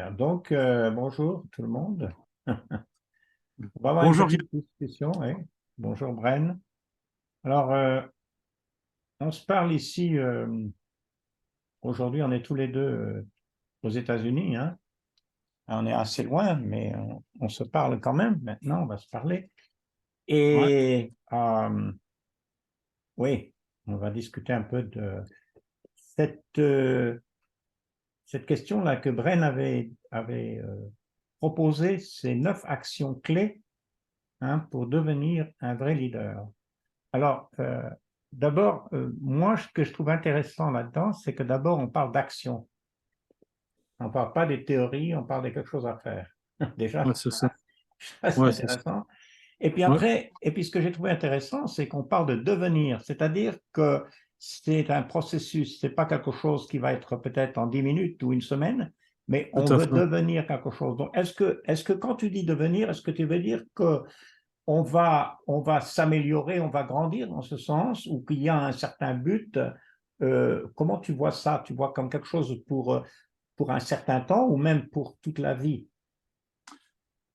Donc, bonjour tout le monde. On va avoir une Bonjour, petite discussion. Bonjour Bren. Alors, on se parle ici, aujourd'hui, on est tous les deux aux États-Unis, hein. On est assez loin, mais on se parle quand même. Maintenant, on va se parler. ouais, Et oui, on va discuter un peu de cette, euh, cette question-là que Bren avait proposée, ces 9 actions clés, hein, pour devenir un vrai leader. Alors, d'abord, moi, ce que je trouve intéressant là-dedans, c'est que d'abord, on parle d'action. On ne parle pas des théories, on parle de quelque chose à faire. ouais, Déjà, c'est ça. ça, c'est Ouais, c'est ça. intéressant. Et puis Ouais, après, et puis ce que j'ai trouvé intéressant, c'est qu'on parle de devenir, c'est-à-dire que c'est un processus, c'est pas quelque chose qui va être peut-être en 10 minutes ou une semaine, mais on tout à veut fait. devenir quelque chose. Donc, est-ce que quand tu dis devenir, est-ce que tu veux dire que on va s'améliorer, on va grandir dans ce sens, ou qu'il y a un certain but? Comment tu vois ça? Tu vois comme quelque chose pour un certain temps ou même pour toute la vie?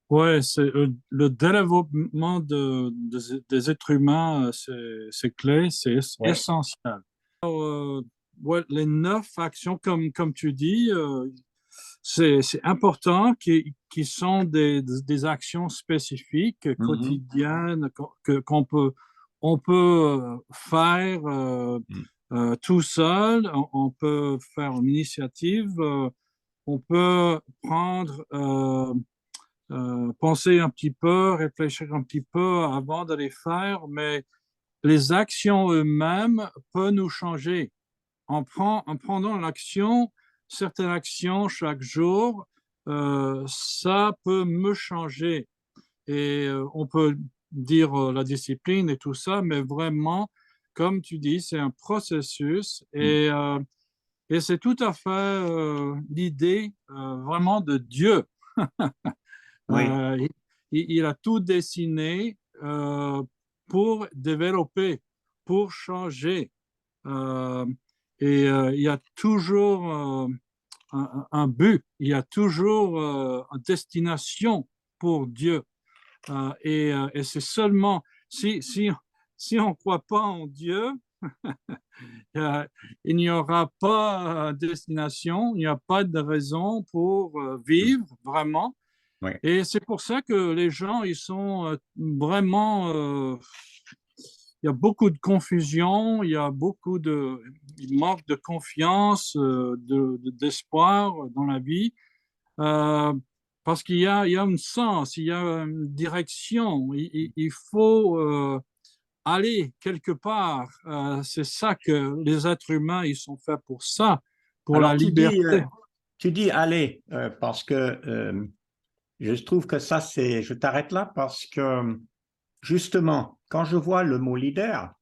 Ouais, c'est le développement des êtres humains, c'est clé, c'est Oui. essentiel. Ouais, les 9 actions, comme tu dis, c'est important qui sont des actions spécifiques, Mhm. quotidiennes, qu'on peut faire tout seul. On peut faire une initiative. On peut prendre, penser un petit peu, réfléchir un petit peu avant de les faire, mais les actions eux-mêmes peuvent nous changer. En prenant l'action, certaines actions chaque jour, ça peut me changer. Et on peut dire la discipline et tout ça, mais vraiment, comme tu dis, c'est un processus et c'est tout à fait l'idée vraiment de Dieu. Oui. Il a tout dessiné pour développer, pour changer. Euh, et il y a toujours un but, il y a toujours une destination pour Dieu. Et c'est seulement si on ne croit pas en Dieu, euh, il n'y aura pas de destination, il n'y a pas de raison pour vivre vraiment. Oui. Et c'est pour ça que les gens, ils sont vraiment, il y a beaucoup de confusion, il y a beaucoup il manque de confiance, d'espoir dans la vie, euh, parce qu'il y a un sens, il y a une direction, il faut aller quelque part. C'est ça que les êtres humains, ils sont faits pour ça, pour la Alors, liberté. tu dis allez, parce que je trouve que ça, je t'arrête là parce que justement, quand je vois le mot leader,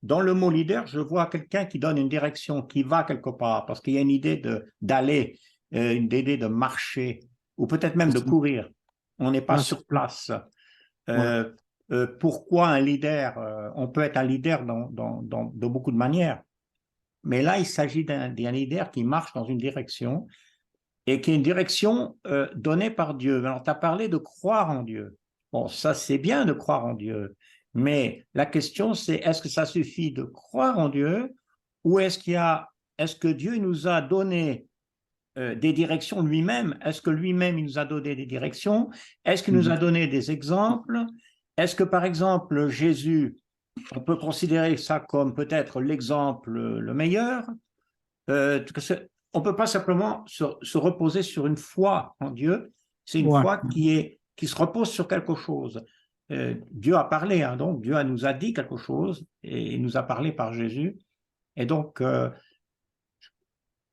dans le mot leader, je vois quelqu'un qui donne une direction, qui va quelque part, parce qu'il y a une idée d'aller, une idée de marcher, ou peut-être même C'est de ça. courir. On n'est pas Ouais, c'est sur ça. place. Ouais. Euh, Pourquoi un leader? On peut être un leader de beaucoup de manières, mais là, il s'agit d'un leader qui marche dans une direction et qui est une direction donnée par Dieu. Alors, tu as parlé de croire en Dieu. Bon, ça, c'est bien de croire en Dieu, mais la question, c'est est-ce que ça suffit de croire en Dieu ou est-ce que Dieu nous a donné des directions lui-même? Est-ce que lui-même, il nous a donné des directions? Est-ce qu'il nous Mhm. a donné des exemples? Est-ce que, par exemple, Jésus, on peut considérer ça comme peut-être l'exemple le meilleur? On ne peut pas simplement se reposer sur une foi en Dieu, c'est une Ouais. foi qui se repose sur quelque chose. Dieu a parlé, hein, donc Dieu nous a dit quelque chose et il nous a parlé par Jésus. Et donc,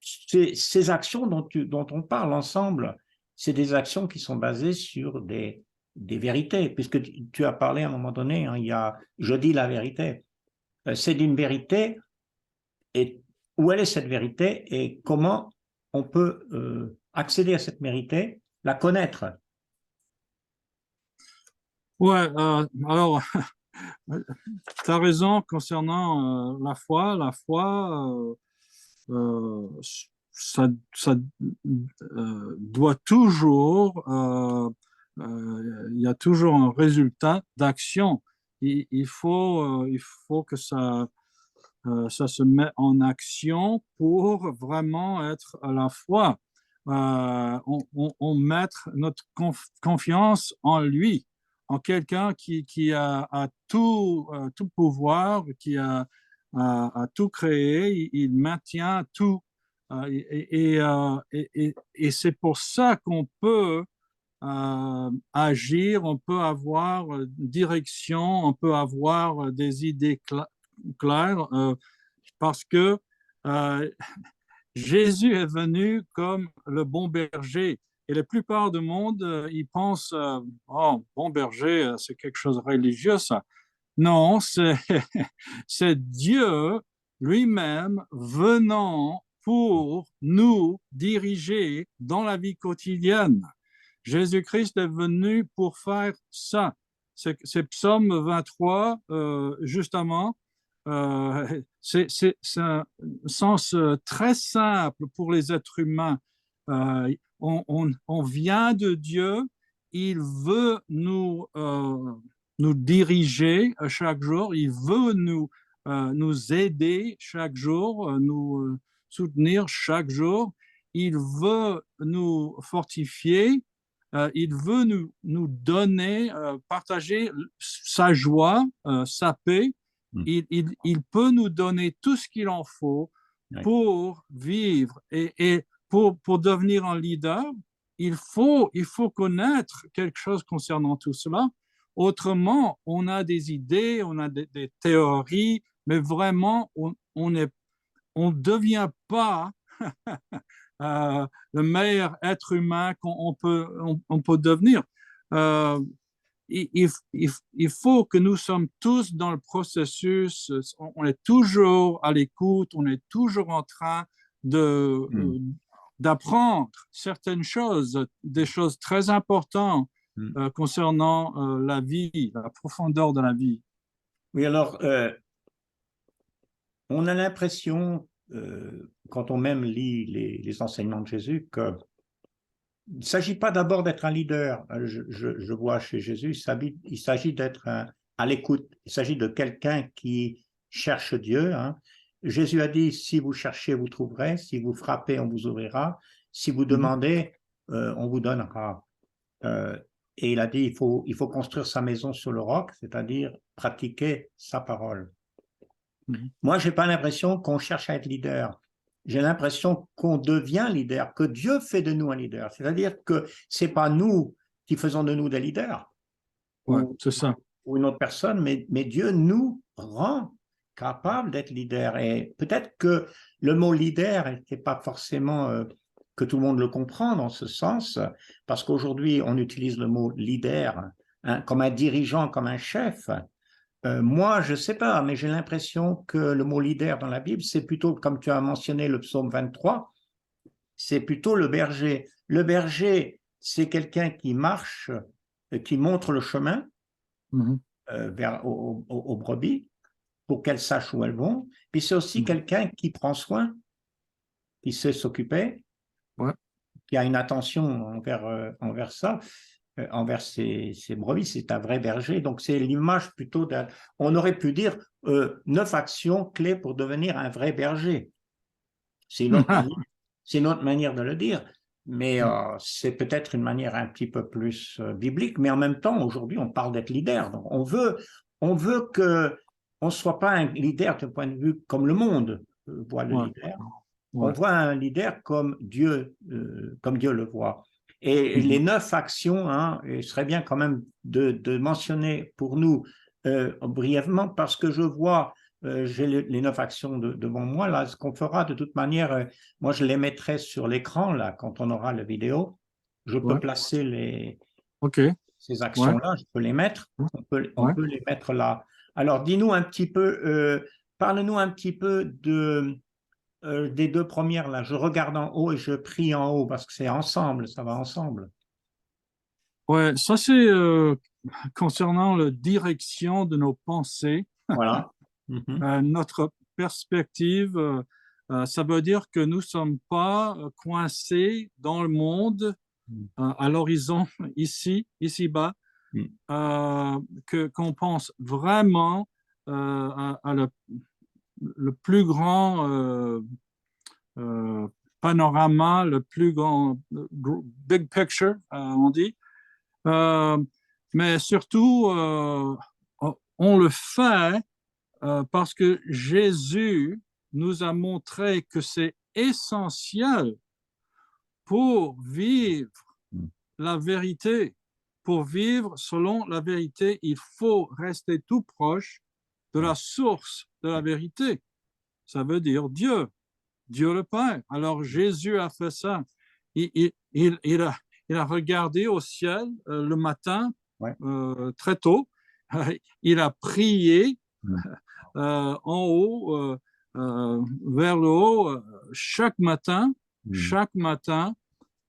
ces actions dont on parle ensemble, c'est des actions qui sont basées sur des vérités, puisque tu as parlé à un moment donné, hein, je dis la vérité. C'est d'une vérité, et où elle est cette vérité et comment on peut accéder à cette vérité, la connaître. Ouais, alors, tu as raison concernant la foi. La foi, ça doit toujours, il y a toujours un résultat d'action. Il faut que ça se met en action pour vraiment être à la fois, on mettre notre confiance en lui, en quelqu'un qui a tout pouvoir, a tout créé, il maintient tout. Et c'est pour ça qu'on peut agir, on peut avoir direction, on peut avoir des idées claires, parce que euh, Jésus est venu comme le bon berger. Et la plupart du monde, ils pensent, oh, bon berger, c'est quelque chose de religieux, ça. Non, c'est Dieu lui-même venant pour nous diriger dans la vie quotidienne. Jésus-Christ est venu pour faire ça. C'est Psaume 23, justement. C'est un sens très simple pour les êtres humains. On vient de Dieu, il veut nous diriger chaque jour, il veut nous aider chaque jour, nous soutenir chaque jour, il veut nous fortifier, il veut nous donner, partager sa joie, sa paix. Il peut nous donner tout ce qu'il en faut pour vivre et pour devenir un leader. Il faut connaître quelque chose concernant tout cela. Autrement, on a des idées, on a des théories, mais vraiment, on devient pas le meilleur être humain on peut devenir. Euh, il faut que nous sommes tous dans le processus, on est toujours à l'écoute, on est toujours en train d'apprendre certaines choses, des choses très importantes concernant la vie, la profondeur de la vie. Oui, alors, on a l'impression, quand on même lit les enseignements de Jésus, qu'il ne s'agit pas d'abord d'être un leader. Je vois chez Jésus, il s'agit d'être à l'écoute. Il s'agit de quelqu'un qui cherche Dieu. Hein. Jésus a dit, si vous cherchez, vous trouverez. Si vous frappez, on vous ouvrira. Si vous demandez, on vous donnera. Et il a dit, il faut construire sa maison sur le roc, c'est-à-dire pratiquer sa parole. Moi, je n'ai pas l'impression qu'on cherche à être leader. J'ai l'impression qu'on devient leader, que Dieu fait de nous un leader. C'est-à-dire que ce n'est pas nous qui faisons de nous des leaders, c'est ça. Ou une autre personne, mais Dieu nous rend capables d'être leaders. Et peut-être que le mot leader n'est pas forcément que tout le monde le comprend dans ce sens, parce qu'aujourd'hui, on utilise le mot leader comme un dirigeant, comme un chef. Moi, je ne sais pas, mais j'ai l'impression que le mot leader dans la Bible, c'est plutôt, comme tu as mentionné le psaume 23, c'est plutôt le berger. Le berger, c'est quelqu'un qui marche, qui montre le chemin aux brebis pour qu'elles sachent où elles vont. Puis c'est aussi quelqu'un qui prend soin, qui sait s'occuper, qui a une attention envers ça. Envers ces brebis, c'est un vrai berger. Donc, c'est l'image plutôt d'un... On aurait pu dire 9 actions clés pour devenir un vrai berger. C'est une autre manière de le dire, mais c'est peut-être une manière un petit peu plus biblique. Mais en même temps, aujourd'hui, on parle d'être leader. Donc, on veut qu'on ne soit pas un leader d'un point de vue comme le monde voit le leader. On voit un leader comme Dieu le voit. Et les 9 actions, il serait bien quand même de mentionner pour nous brièvement, parce que je vois, j'ai les 9 actions devant moi, là, ce qu'on fera de toute manière, moi je les mettrai sur l'écran, là, quand on aura la vidéo, je peux placer ces actions-là, je peux les mettre, on peut les mettre là. Alors, dis-nous un petit peu, parle-nous un petit peu des 2 premières, là, je regarde en haut et je prie en haut, parce que c'est ensemble, ça va ensemble. Ouais, ça c'est concernant la direction de nos pensées, Voilà. notre perspective, Ça veut dire que nous ne sommes pas coincés dans le monde, Mm. à l'horizon, ici-bas, Mm. qu'on pense vraiment à le plus grand panorama, le plus grand big picture, on dit. Euh, mais surtout, on le fait parce que Jésus nous a montré que c'est essentiel pour vivre Mm. la vérité. Pour vivre selon la vérité, il faut rester tout proche de Ouais. la source de la vérité. Ça veut dire Dieu, Dieu le Père. Alors Jésus a fait ça. Il a regardé au ciel le matin, Ouais. très tôt. Il a prié Mm. en haut, vers le haut, Mm. chaque matin,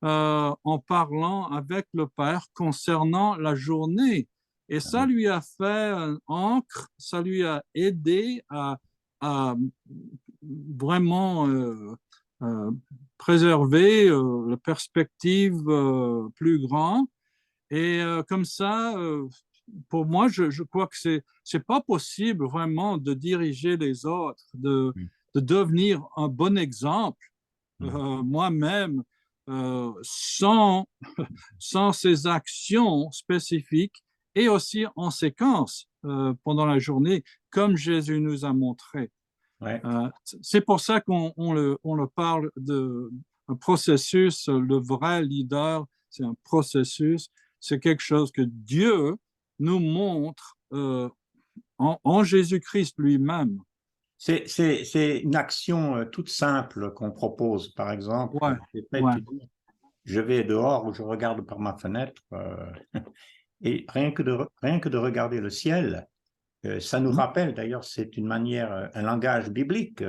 en parlant avec le Père concernant la journée. Et ça lui a fait un encre, ça lui a aidé à vraiment préserver la perspective plus grande. Et comme ça, pour moi, je crois que c'est pas possible vraiment de diriger les autres, Mm. de devenir un bon exemple Mm. moi-même sans, sans ces actions spécifiques et aussi en séquence pendant la journée, comme Jésus nous a montré. Ouais. C'est pour ça on le parle de un processus. Le vrai leader, c'est un processus. C'est quelque chose que Dieu nous montre en Jésus-Christ lui-même. C'est une action toute simple qu'on propose. Par exemple, Ouais, ouais. tu dis, je vais dehors ou je regarde par ma fenêtre et rien que de regarder le ciel, ça nous Mm, rappelle, d'ailleurs, c'est une manière, un langage biblique.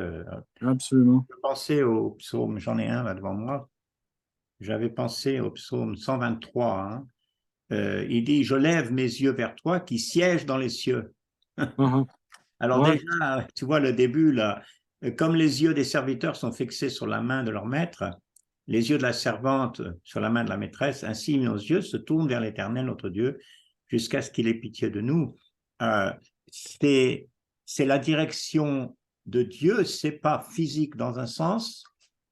absolument. Je pensais au psaume, j'en ai un là devant moi, j'avais pensé au psaume 123. Hein. Il dit, je lève mes yeux vers toi qui sièges dans les cieux. Uh-huh. Alors Ouais, déjà, tu vois le début là, comme les yeux des serviteurs sont fixés sur la main de leur maître, les yeux de la servante sur la main de la maîtresse, ainsi nos yeux se tournent vers l'Éternel, notre Dieu, jusqu'à ce qu'il ait pitié de nous. Euh, c'est, c'est la direction de Dieu, c'est pas physique dans un sens,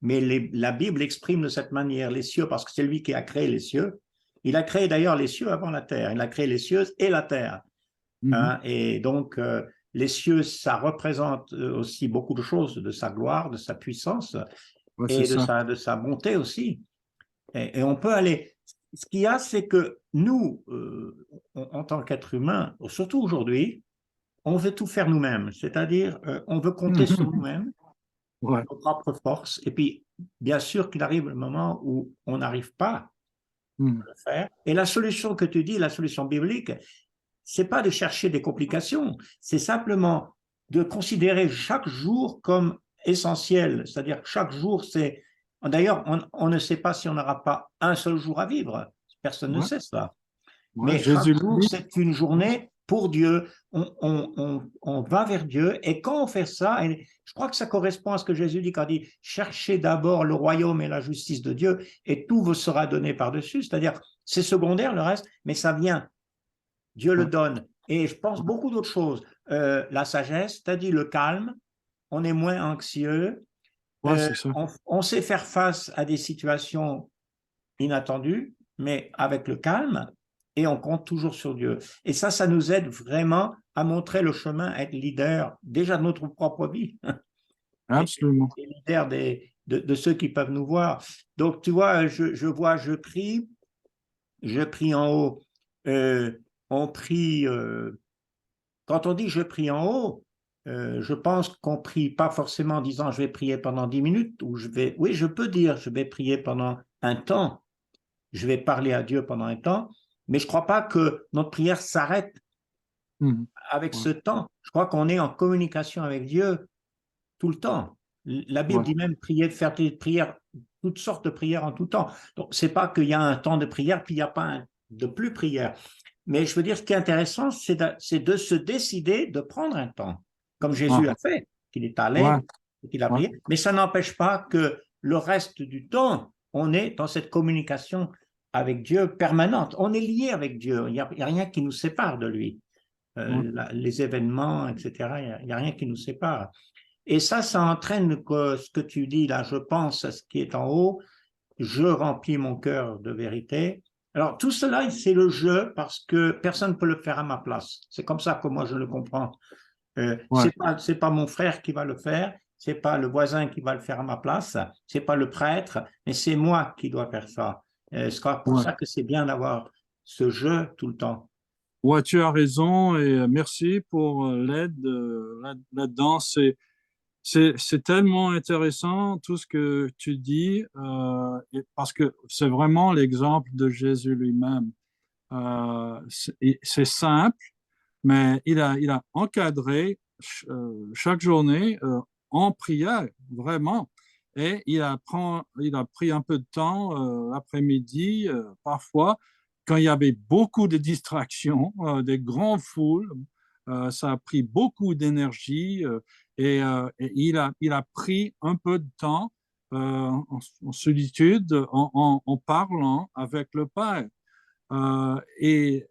mais la Bible exprime de cette manière les cieux, parce que c'est lui qui a créé les cieux. Il a créé d'ailleurs les cieux avant la terre. Il a créé les cieux et la terre. mhm. Hein, et donc, les cieux, ça représente aussi beaucoup de choses, de sa gloire, de sa puissance Ouais, c'est et ça. de sa bonté aussi. Et on peut aller. Ce qu'il y a, c'est que nous, en tant qu'êtres humains, surtout aujourd'hui, on veut tout faire nous-mêmes. C'est-à-dire, on veut compter sur Mhm. nous-mêmes, Ouais, nos propres forces. Et puis, bien sûr qu'il arrive le moment où on n'arrive pas mhm. à le faire. Et la solution que tu dis, la solution biblique, c'est pas de chercher des complications, c'est simplement de considérer chaque jour comme essentiel. C'est-à-dire chaque jour, c'est. D'ailleurs, on ne sait pas si on n'aura pas un seul jour à vivre. Personne ne Ouais, sait cela. ouais. Mais chaque Jésus l'a jour, dit. c'est une journée pour Dieu. On va vers Dieu. Et quand on fait ça, et je crois que ça correspond à ce que Jésus dit quand il dit cherchez d'abord le royaume et la justice de Dieu, et tout vous sera donné par-dessus. C'est-à-dire, c'est secondaire le reste, mais ça vient. Dieu le Ouais, donne. Et je pense ouais, beaucoup d'autres choses. La sagesse, c'est-à-dire le calme, on est moins anxieux, ouais, c'est ça. on sait faire face à des situations inattendues, mais avec le calme, et on compte toujours sur Dieu. Et ça nous aide vraiment à montrer le chemin, à être leader déjà de notre propre vie, et, Absolument. et leader de ceux qui peuvent nous voir. Donc, tu vois, je prie en haut, on prie quand on dit je prie en haut, je pense qu'on prie pas forcément en disant je vais prier pendant 10 minutes ou oui, je peux dire je vais prier pendant un temps, je vais parler à Dieu pendant un temps, mais je crois pas que notre prière s'arrête Mhm. avec Ouais, ce temps. Je crois qu'on est en communication avec Dieu tout le temps. La Bible ouais. dit même prier, faire des prières, toutes sortes de prières en tout temps. Donc, c'est pas qu'il y a un temps de prière, puis il n'y a pas de plus prière. Mais je veux dire, ce qui est intéressant, c'est de se décider de prendre un temps, comme Ah, Jésus a fait. Il est ouais, allé, qu'il a prié. Mais ça n'empêche pas que le reste du temps, on est dans cette communication avec Dieu permanente. On est lié avec Dieu. Il n'y a rien qui nous sépare de lui. Les événements, etc., il n'y a rien qui nous sépare. Et ça entraîne que ce que tu dis là, je pense à ce qui est en haut, je remplis mon cœur de vérité. Alors tout cela, c'est le jeu parce que personne ne peut le faire à ma place. C'est comme ça que moi je le comprends. C'est pas mon frère qui va le faire, c'est pas le voisin qui va le faire à ma place, c'est pas le prêtre, mais c'est moi qui dois faire ça. C'est pour ça que c'est bien d'avoir ce jeu tout le temps. Ouais, tu as raison et merci pour l'aide là-dedans. C'est tellement intéressant tout ce que tu dis parce que c'est vraiment l'exemple de Jésus lui-même. C'est simple, mais il a encadré chaque journée en prière, vraiment. Et il a pris un peu de temps l'après-midi, parfois, quand il y avait beaucoup de distractions, des grandes foules. Ça a pris beaucoup d'énergie et il a pris un peu de temps en solitude, en parlant avec le Père. Et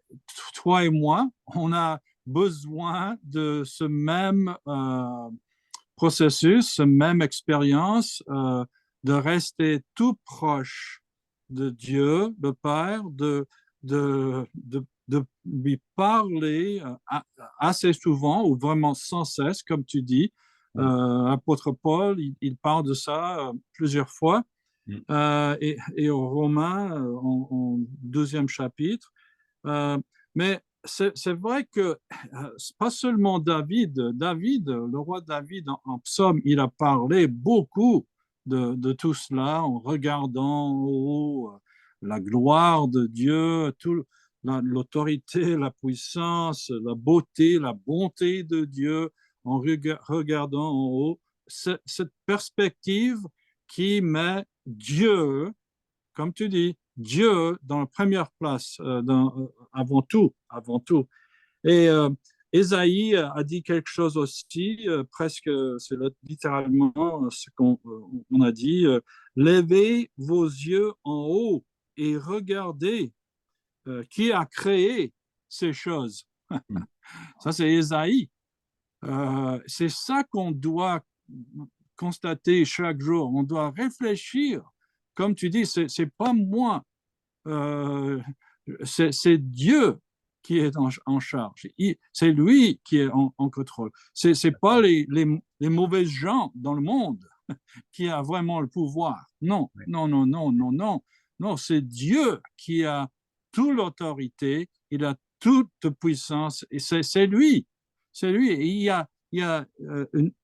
toi et moi, on a besoin de ce même processus, cette même expérience de rester tout proche de Dieu, le Père, de lui parler assez souvent ou vraiment sans cesse, comme tu dis. L'apôtre Paul, il parle de ça plusieurs fois. Et aux Romains, en deuxième chapitre. Mais c'est vrai que c'est pas seulement David, le roi David en psaume, il a parlé beaucoup de tout cela en regardant en haut la gloire de Dieu, l'autorité, la puissance, la beauté, la bonté de Dieu en regardant en haut. Cette perspective qui met Dieu, comme tu dis, Dieu dans la première place, avant tout, avant tout. Et Ésaïe a dit quelque chose aussi, presque, c'est littéralement ce qu'on a dit, levez vos yeux en haut et regardez qui a créé ces choses. Ça, c'est Ésaïe. C'est ça qu'on doit constater chaque jour. On doit réfléchir. Comme tu dis, c'est pas moi. C'est Dieu qui est en charge. C'est lui qui est en contrôle. C'est pas les mauvais gens dans le monde qui a vraiment le pouvoir. Non, non, non, non, non, non. Non, c'est Dieu qui a toute l'autorité, il a toute puissance et c'est lui. C'est lui. Et il y a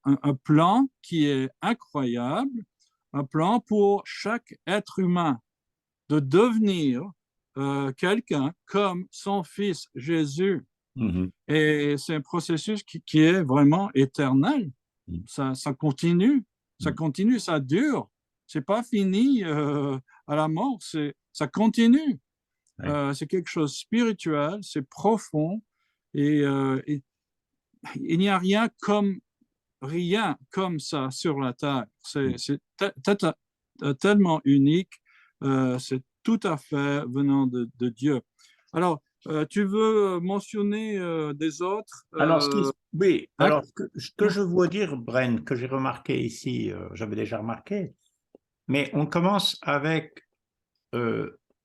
un plan qui est incroyable, un plan pour chaque être humain de devenir quelqu'un comme son fils Jésus. Et c'est un processus qui est vraiment éternel. Ça continue, ça continue, ça dure. C'est pas fini à la mort, ça continue. C'est quelque chose de spirituel, c'est profond et il n'y a rien comme ça sur la terre. C'est tellement unique, c'est tout à fait venant de Dieu. Alors, tu veux mentionner des autres Alors, oui, alors ce que je veux dire, Bren, que j'ai remarqué ici, j'avais déjà remarqué, mais on commence avec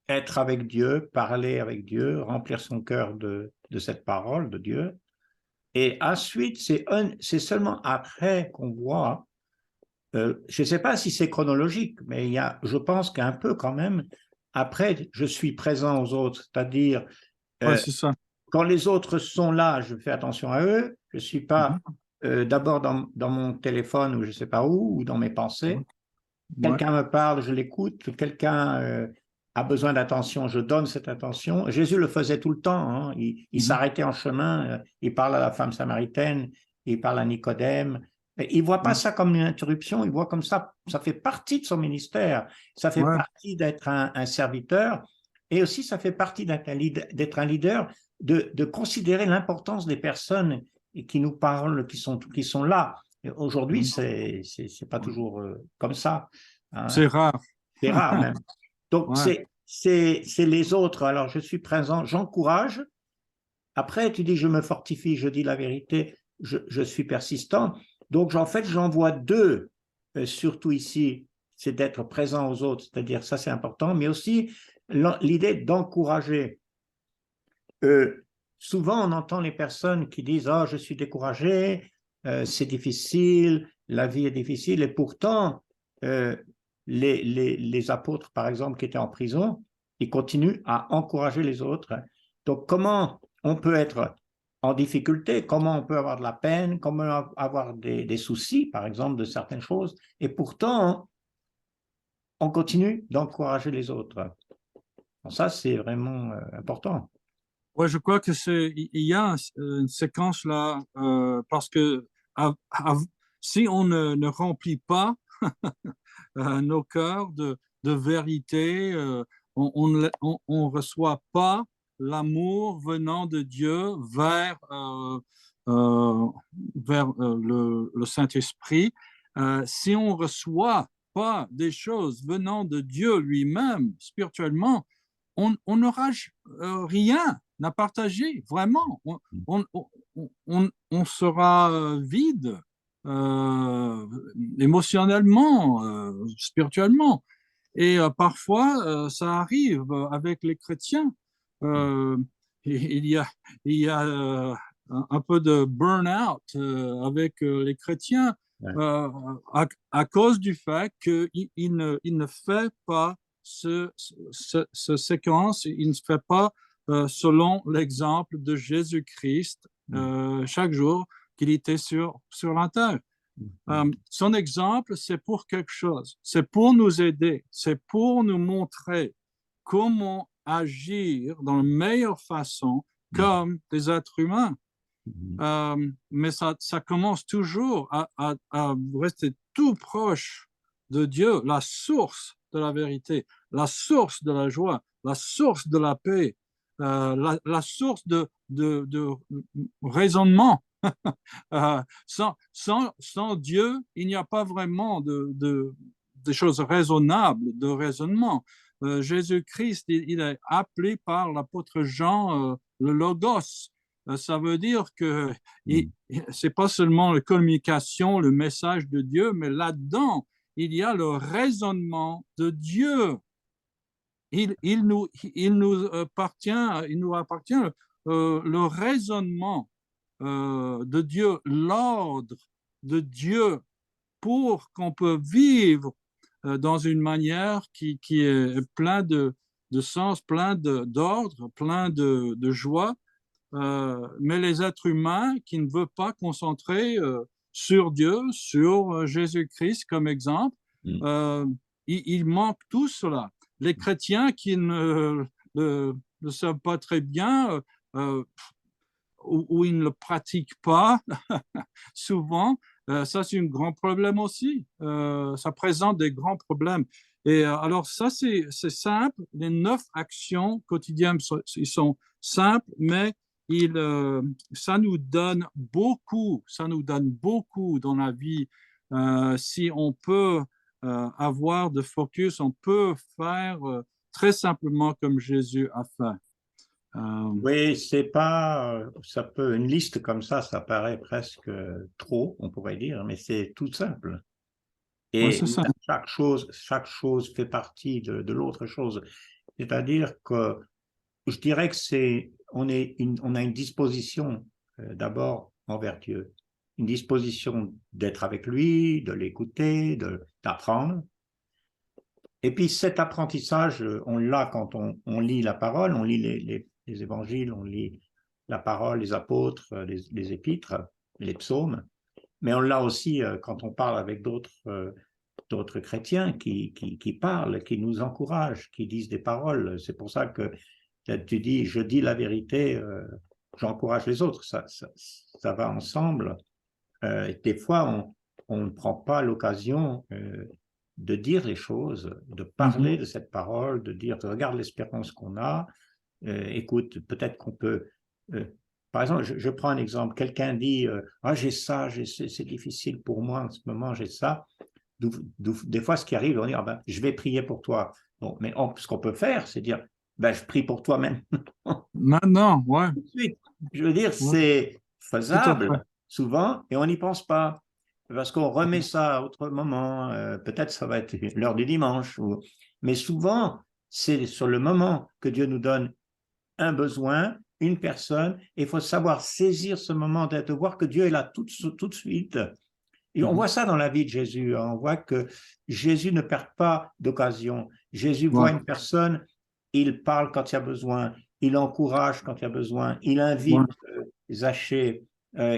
être avec Dieu, parler avec Dieu, remplir son cœur de cette parole de Dieu. Et ensuite, c'est seulement après qu'on voit, je ne sais pas si c'est chronologique, mais je pense qu'un peu quand même, après, je suis présent aux autres, c'est-à-dire, c'est ça. quand les autres sont là, je fais attention à eux, je ne suis pas d'abord dans mon téléphone ou je ne sais pas où, ou dans mes pensées. Quelqu'un me parle, je l'écoute, quelqu'un a besoin d'attention, je donne cette attention. Jésus le faisait tout le temps, hein. Il s'arrêtait en chemin, il parle à la femme samaritaine, il parle à Nicodème. Il ne voit pas ça comme une interruption, il voit comme ça fait partie de son ministère, ça fait partie d'être un serviteur, et aussi ça fait partie d'être un leader, de considérer l'importance des personnes qui nous parlent, qui sont là. Aujourd'hui, c'est pas toujours comme ça, hein. C'est rare. C'est rare même. Donc, Ouais. c'est les autres. Alors, je suis présent, j'encourage. Après, tu dis, je me fortifie, je dis la vérité, je suis persistant. Donc, en fait, j'en vois deux, surtout ici, c'est d'être présent aux autres, c'est-à-dire ça, c'est important, mais aussi l'idée d'encourager. Souvent, on entend les personnes qui disent, oh, je suis découragé, c'est difficile, la vie est difficile, et pourtant, les apôtres, par exemple, qui étaient en prison, ils continuent à encourager les autres. Donc, comment on peut être en difficulté, comment on peut avoir de la peine, comment avoir des soucis, par exemple, de certaines choses, et pourtant, on continue d'encourager les autres. Donc, ça, c'est vraiment important. Ouais, je crois que il y a une séquence là, parce que si on ne remplit pas nos cœurs de vérité, on reçoit pas l'amour venant de Dieu euh, vers le Saint-Esprit. Si on reçoit pas des choses venant de Dieu lui-même spirituellement, on n'aura rien à partager, vraiment. On sera vide émotionnellement, spirituellement. Et parfois, ça arrive avec les chrétiens. Euh, il y a, il y a un peu de burn-out avec les chrétiens Ouais. à cause du fait qu'il il ne fait pas ce séquence, il ne fait pas selon l'exemple de Jésus-Christ chaque jour qu'il était sur la terre. Son exemple, c'est pour quelque chose, c'est pour nous aider, c'est pour nous montrer comment agir dans la meilleure façon comme des êtres humains. Mais ça commence toujours à rester tout proche de Dieu, la source de la vérité, la source de la joie, la source de la paix, la source de raisonnement. Sans Dieu, il n'y a pas vraiment de choses raisonnables, de raisonnement. Jésus-Christ, il est appelé par l'apôtre Jean le Logos. Ça veut dire que c'est pas seulement la communication, le message de Dieu, mais là-dedans, il y a le raisonnement de Dieu. Il nous appartient le raisonnement de Dieu, l'ordre de Dieu pour qu'on peut vivre dans une manière qui est plein de sens, plein d'ordre, plein de joie. Mais les êtres humains qui ne veulent pas concentrer sur Dieu, sur Jésus-Christ comme exemple, euh, ils manquent tout cela. Les chrétiens qui ne savent pas très bien ou ils ne le pratiquent pas souvent, ça c'est un grand problème aussi. Ça présente des grands problèmes. Et alors ça c'est simple. Les 9 actions quotidiennes ils sont simples, mais ça nous donne beaucoup. Ça nous donne beaucoup dans la vie. Si on peut avoir de focus, on peut faire très simplement comme Jésus a fait. Oui, c'est pas, ça peut, une liste comme ça paraît presque trop, on pourrait dire, mais c'est tout simple. Ouais, Et c'est ça. chaque chose fait partie de l'autre chose. C'est-à-dire que je dirais que on a une disposition d'abord envers Dieu, une disposition d'être avec lui, de l'écouter, d'apprendre. Et puis cet apprentissage, on l'a quand on lit la parole, on lit les évangiles, on lit la parole, les apôtres, les épîtres, les psaumes, mais on l'a aussi quand on parle avec d'autres chrétiens qui parlent, qui nous encouragent, qui disent des paroles. C'est pour ça que tu dis, je dis la vérité, j'encourage les autres. Ça va ensemble. Des fois, on ne prend pas l'occasion de dire les choses, de Mhm. parler de cette parole, de dire, regarde l'espérance qu'on a, écoute, peut-être qu'on peut par exemple, je prends un exemple. Quelqu'un dit ah, j'ai ça, c'est difficile pour moi en ce moment, j'ai ça. Des fois, ce qui arrive, on dit ah, ben, je vais prier pour toi. Bon, mais ce qu'on peut faire, c'est dire ben, je prie pour toi même. Maintenant, ouais, Tout de suite. Je veux dire, ouais, c'est tout à fait. faisable souvent et on n'y pense pas. Parce qu'on remet ça à autre moment. Peut-être ça va être l'heure du dimanche. Mais souvent, c'est sur le moment que Dieu nous donne un besoin, une personne. Et il faut savoir saisir ce moment, de voir que Dieu est là tout de suite. Et on voit ça dans la vie de Jésus. On voit que Jésus ne perd pas d'occasion. Jésus Ouais, voit une personne, il parle quand il y a besoin, il encourage quand il y a besoin, il ouais, invite Zachée,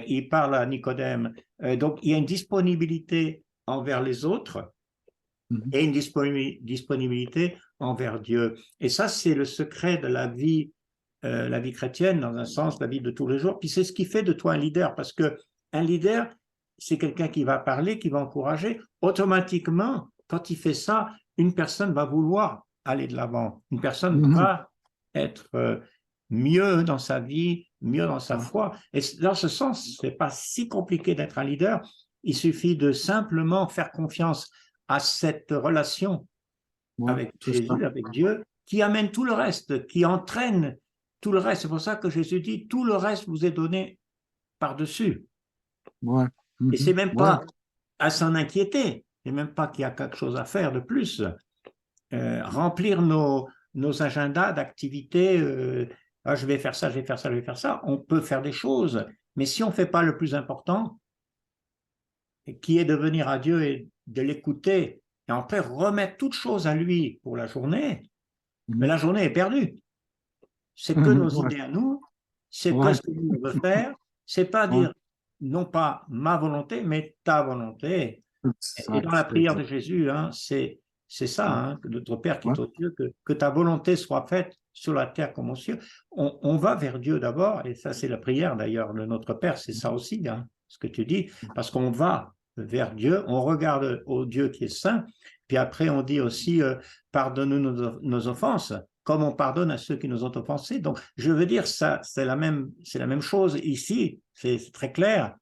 il parle à Nicodème. Donc, il y a une disponibilité envers les autres mhm, et une disponibilité envers Dieu. Et ça, c'est le secret de la vie chrétienne, dans un sens, la vie de tous les jours. Puis c'est ce qui fait de toi un leader, parce que un leader, c'est quelqu'un qui va parler, qui va encourager. Automatiquement, quand il fait ça, une personne va vouloir aller de l'avant. Une personne mhm, va être mieux dans sa vie, mieux dans sa ouais, foi. Et dans ce sens, c'est pas si compliqué d'être un leader. Il suffit de simplement faire confiance à cette relation ouais, avec c'est ça. Jésus, avec Dieu, qui amène tout le reste, qui entraîne tout le reste. C'est pour ça que Jésus dit, tout le reste vous est donné par-dessus. Ouais, Et c'est mhm, même ouais, pas à s'en inquiéter. C'est même pas qu'il y a quelque chose à faire de plus. Remplir nos agendas d'activités, ah, je vais faire ça, je vais faire ça, je vais faire ça. On peut faire des choses, mais si on ne fait pas le plus important, qui est de venir à Dieu et de l'écouter, et après remettre toute chose à lui pour la journée, mais mhm, la journée est perdue. C'est que mhm, nos ouais, idées à nous, c'est que ouais, ce que nous veut faire, c'est pas ouais, dire non pas ma volonté, mais ta volonté. Et dans exact, la prière de exact. Jésus, hein, c'est ça, Ouais, hein, que notre Père qui ouais, est aux cieux, que ta volonté soit faite sur la terre comme aux cieux. On va vers Dieu d'abord, et ça c'est la prière d'ailleurs de notre Père, c'est ça aussi, hein, ce que tu dis, parce qu'on va vers Dieu, on regarde au Dieu qui est saint, puis après on dit aussi pardonne-nous nos offenses, comme on pardonne à ceux qui nous ont offensés. Donc je veux dire, ça c'est la même chose ici, c'est très clair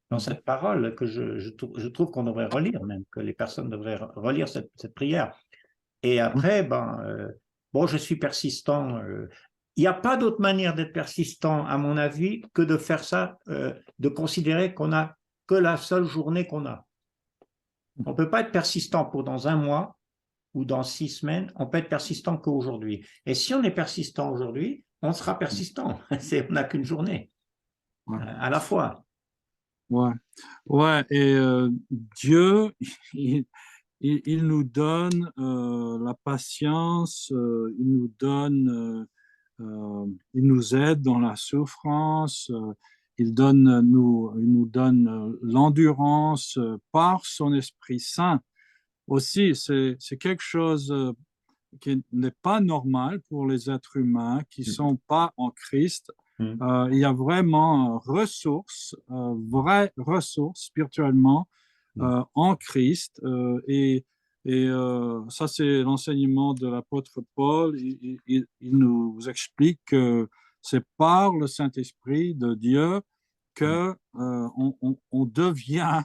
dans mhm, cette parole que je trouve qu'on devrait relire même, que les personnes devraient relire cette prière. Et ouais, après, bon, je suis persistant. Il n'y a pas d'autre manière d'être persistant, à mon avis, que de faire ça, de considérer qu'on n'a que la seule journée qu'on a. On ne peut pas être persistant pour dans un mois ou dans 6 semaines, on peut être persistant qu'aujourd'hui. Et si on est persistant aujourd'hui, on sera persistant. On n'a qu'une journée ouais, à la fois. ouais, ouais, et Dieu, il, il nous donne la patience, il nous aide dans la souffrance, il nous donne l'endurance par son Esprit Saint. Aussi, c'est quelque chose qui n'est pas normal pour les êtres humains qui ne sont pas en Christ. Il y a vraiment vraies ressources spirituellement en Christ. Et ça, c'est l'enseignement de l'apôtre Paul. Il nous explique que c'est par le Saint-Esprit de Dieu que on devient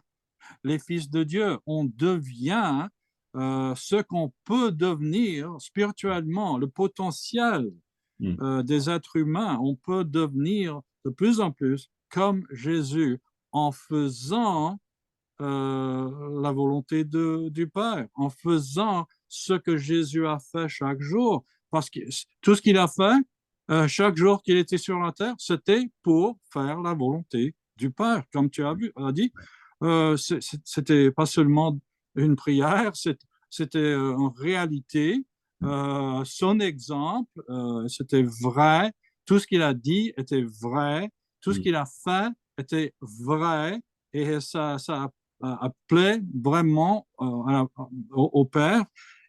les fils de Dieu. On devient ce qu'on peut devenir spirituellement, le potentiel des êtres humains. On peut devenir de plus en plus comme Jésus en faisant la volonté du Père, en faisant ce que Jésus a fait chaque jour. Parce que tout ce qu'il a fait chaque jour qu'il était sur la terre, c'était pour faire la volonté du Père, comme tu as dit. C'était pas seulement une prière, c'était en réalité son exemple, c'était vrai. Tout ce qu'il a dit était vrai. Tout ce qu'il a fait était vrai. Et ça appelait vraiment au Père.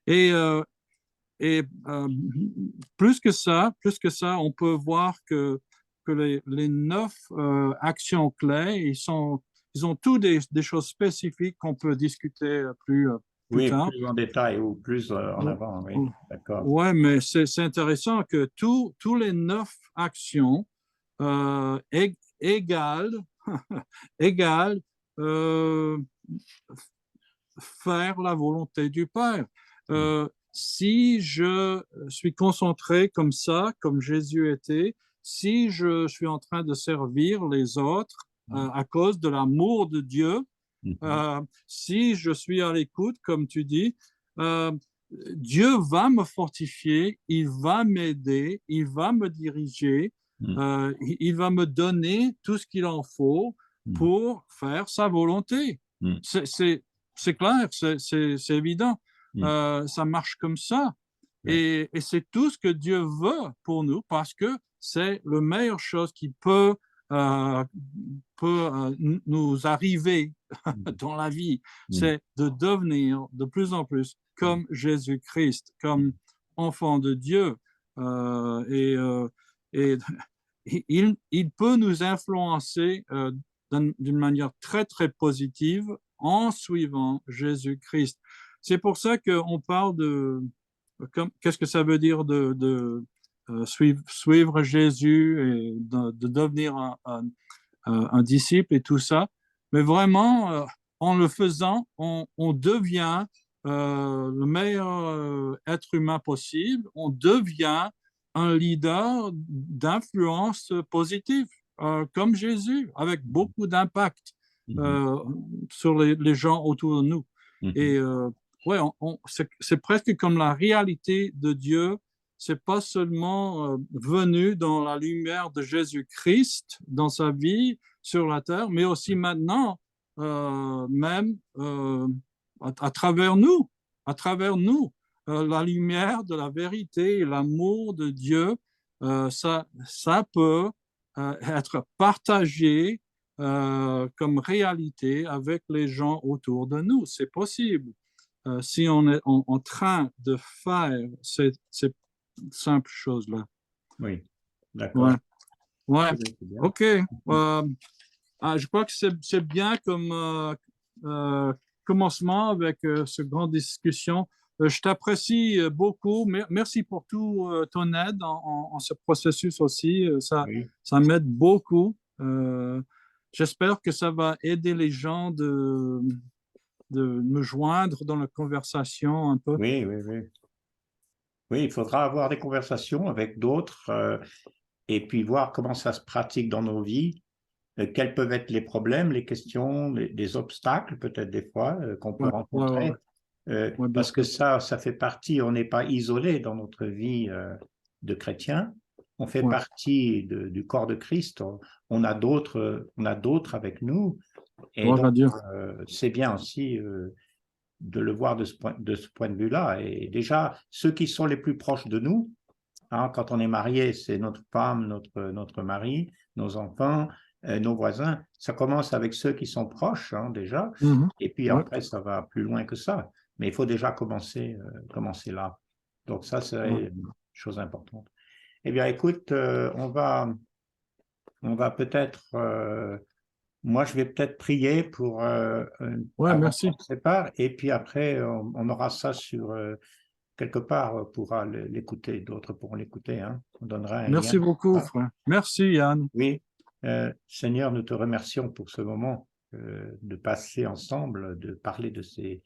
Et, euh, et plus que ça, on peut voir que les 9 actions clés, ils ont tous des choses spécifiques qu'on peut discuter plus Oui, tard. plus en détail ou plus en avant, oui, d'accord. Ouais, mais c'est intéressant que tous les 9 actions égale, égale euh, faire la volonté du Père. Si je suis concentré comme ça, comme Jésus était, si je suis en train de servir les autres à cause de l'amour de Dieu, si je suis à l'écoute, comme tu dis, Dieu va me fortifier, il va m'aider, il va me diriger, il va me donner tout ce qu'il en faut pour faire sa volonté. C'est clair, c'est évident. Ça marche comme ça. Et c'est tout ce que Dieu veut pour nous parce que c'est la meilleure chose qui peut nous arriver dans la vie, c'est de devenir de plus en plus comme Jésus-Christ, comme enfant de Dieu. Et il peut nous influencer d'une manière très, très positive en suivant Jésus-Christ. C'est pour ça qu'on parle qu'est-ce que ça veut dire de suivre Jésus et de devenir un disciple et tout ça. Mais vraiment, en le faisant, on devient le meilleur être humain possible. On devient un leader d'influence positive, comme Jésus, avec beaucoup d'impact sur les gens autour de nous. Et ouais, c'est presque comme la réalité de Dieu. C'est pas seulement venu dans la lumière de Jésus-Christ dans sa vie sur la terre, mais aussi maintenant, même à travers nous, la lumière de la vérité et l'amour de Dieu, ça peut être partagé comme réalité avec les gens autour de nous. C'est possible. Si on est en train de faire ces simples choses-là. Oui, d'accord. Ouais. C'est bien. OK. Je crois que c'est bien comme commencement avec cette grande discussion. Je t'apprécie beaucoup. Merci pour tout ton aide en ce processus aussi. Oui, Ça m'aide beaucoup. J'espère que ça va aider les gens de me joindre dans la conversation un peu. oui, oui, oui. Oui, il faudra avoir des conversations avec d'autres et puis voir comment ça se pratique dans nos vies, quels peuvent être les problèmes, les questions, les obstacles peut-être des fois qu'on peut Ouais, rencontrer. bien Parce que sûr. ça fait partie, on n'est pas isolé dans notre vie de chrétien, on fait Ouais. partie du corps de Christ, on a d'autres avec nous, et Gloire à donc Dieu. c'est bien aussi de le voir de ce point de vue-là. Et déjà, ceux qui sont les plus proches de nous, hein, quand on est marié, c'est notre femme, notre mari, nos enfants, nos voisins. Ça commence avec ceux qui sont proches, hein, déjà, et puis Ouais. après, ça va plus loin que ça. Mais il faut déjà commencer là. Donc ça, c'est Ouais. une chose importante. Eh bien, écoute, on va peut-être, moi, je vais peut-être prier pour Ouais, avant merci. qu'on se sépare, et puis après, on aura ça sur quelque part, on pourra l'écouter, d'autres pourront l'écouter, hein. On donnera un lien. Merci beaucoup, Ah, frère. Merci, Yann. oui, Seigneur, nous te remercions pour ce moment de passer ensemble, de parler de ces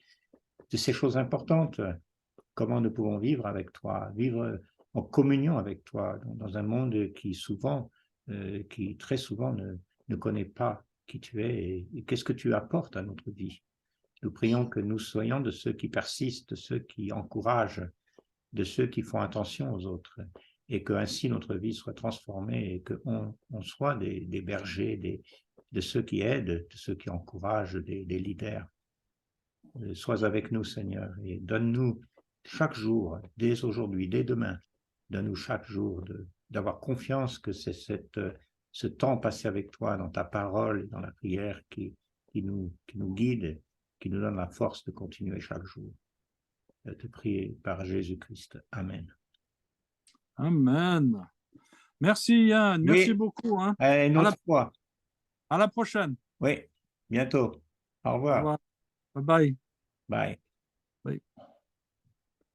choses importantes. Comment nous pouvons vivre avec toi, vivre en communion avec toi dans un monde qui très souvent ne connaît pas qui tu es et qu'est-ce que tu apportes à notre vie. Nous prions que nous soyons de ceux qui persistent, de ceux qui encouragent, de ceux qui font attention aux autres, et que ainsi notre vie soit transformée et qu'on soit des bergers, de ceux qui aident, de ceux qui encouragent, des leaders. Sois avec nous, Seigneur, et donne-nous chaque jour, dès aujourd'hui, dès demain, donne-nous chaque jour d'avoir confiance que c'est ce temps passé avec toi dans ta parole, dans la prière qui nous guide, qui nous donne la force de continuer chaque jour. Je te prie par Jésus-Christ. Amen. Amen. Merci, Yann. Merci Oui, beaucoup. Hein. une À autre fois. à la prochaine. Oui, bientôt. Au Au revoir. revoir. Bye bye. Bye.